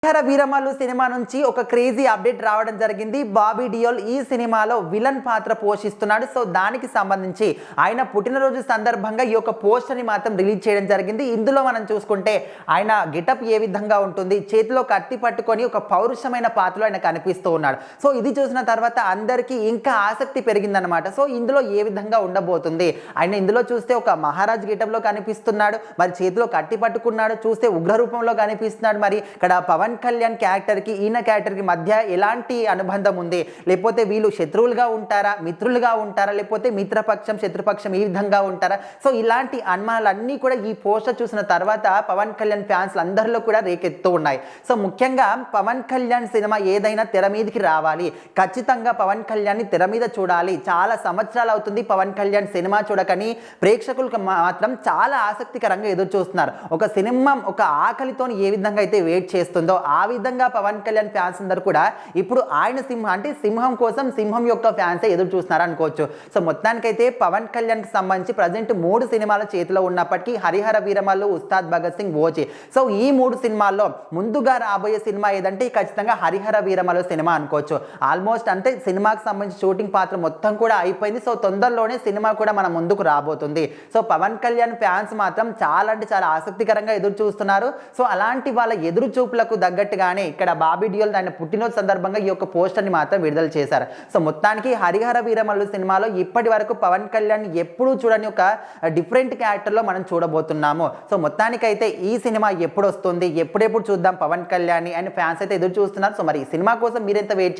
Harihara Veeramallu cinema నుంచి ఒక crazy update రావడం జరిగింది. బాబీ డియోల్ ఈ సినిమాలో విలన్ పాత్ర పోషిస్తున్నాడు. సో దానికి సంబంధించి ఆయన పుట్టినరోజు సందర్భంగా ఈ యొక్క పోస్టర్ ని మాత్రం రిలీజ్ చేయడం జరిగింది. ఇందులో మనం చూసుకుంటే ఆయన గెటప్ ఏ విధంగా ఉంటుంది, చేతిలో కత్తి పట్టుకొని ఒక పౌరుషమైన పాత్రలో ఆయన కనిపిస్తూ ఉన్నాడు. సో ఇది చూసిన తర్వాత అందరికీ ఇంకా ఆసక్తి పెరిగిందనమాట. సో ఇందులో ఏ విధంగా ఉండబోతుంది, ఆయన ఇందులో చూస్తే ఒక మహారాజ్ గెటప్ లో కనిపిస్తున్నాడు, మరి చేతిలో కత్తి పట్టుకున్నాడు, చూస్తే ఉగ్ర రూపంలో కనిపిస్తున్నాడు. మరి ఇక్కడ పవన్ కళ్యాణ్ క్యారెక్టర్కి ఈయన క్యారెక్టర్కి మధ్య ఎలాంటి అనుబంధం ఉంది, లేకపోతే వీళ్ళు శత్రువులుగా ఉంటారా, మిత్రులుగా ఉంటారా, లేకపోతే మిత్రపక్షం శత్రుపక్షం ఈ విధంగా ఉంటారా? సో ఇలాంటి అనుమానాలన్నీ కూడా ఈ పోస్టర్ చూసిన తర్వాత పవన్ కళ్యాణ్ ఫ్యాన్స్ అందరిలో కూడా రేకెత్తూ ఉన్నాయి. సో ముఖ్యంగా పవన్ కళ్యాణ్ సినిమా ఏదైనా తెర మీదకి రావాలి, ఖచ్చితంగా పవన్ కళ్యాణ్ని తెర మీద చూడాలి. చాలా సంవత్సరాలు అవుతుంది పవన్ కళ్యాణ్ సినిమా చూడకని ప్రేక్షకులకు మాత్రం చాలా ఆసక్తికరంగా ఎదురు చూస్తున్నారు. ఒక సినిమా ఒక ఆకలితో ఏ విధంగా అయితే వెయిట్ చేస్తుందో ఆ విధంగా పవన్ కళ్యాణ్ ఫ్యాన్స్ అందరూ కూడా ఇప్పుడు ఆయన సింహం కోసం సింహం యొక్క ఫ్యాన్స్ ఎదురు చూస్తున్నారు అనుకోవచ్చు. సో మొత్తానికైతే పవన్ కళ్యాణ్ కి సంబంధించి ప్రజెంట్ 3 సినిమాల చేతిలో ఉన్నప్పటికీ హరిహర వీరమల్లు, ఉస్తాద్ భగత్ సింగ్, ఓజీ, సో ఈ 3 సినిమాల్లో ముందుగా రాబోయే సినిమా ఏదంటే ఖచ్చితంగా హరిహర వీరమల్లు సినిమా అనుకోవచ్చు. ఆల్మోస్ట్ అంటే సినిమాకి సంబంధించి షూటింగ్ పాత్ర మొత్తం కూడా అయిపోయింది. సో తొందరలోనే సినిమా కూడా మన ముందుకు రాబోతుంది. సో పవన్ కళ్యాణ్ ఫ్యాన్స్ మాత్రం చాలా అంటే చాలా ఆసక్తికరంగా ఎదురు చూస్తున్నారు. సో అలాంటి వాళ్ళ ఎదురు చూపులకు తగ్గట్టుగానే ఇక్కడ బాబీ డియోల్ ఆయన పుట్టినరోజు సందర్భంగా ఈ యొక్క పోస్టర్ ని మాత్రం విడుదల చేశారు. సో మొత్తానికి హరిహర వీరమల్లు సినిమాలో ఇప్పటి వరకు పవన్ కళ్యాణ్ ఎప్పుడూ చూడని ఒక డిఫరెంట్ క్యారెక్టర్ లో మనం చూడబోతున్నాము. సో మొత్తానికైతే ఈ సినిమా ఎప్పుడు వస్తుంది, ఎప్పుడెప్పుడు చూద్దాం పవన్ కళ్యాణ్ అని ఫ్యాన్స్ అయితే ఎదురు చూస్తున్నారు. సో మరి ఈ సినిమా కోసం మీరెంత వెయిట్ చేస్తారు?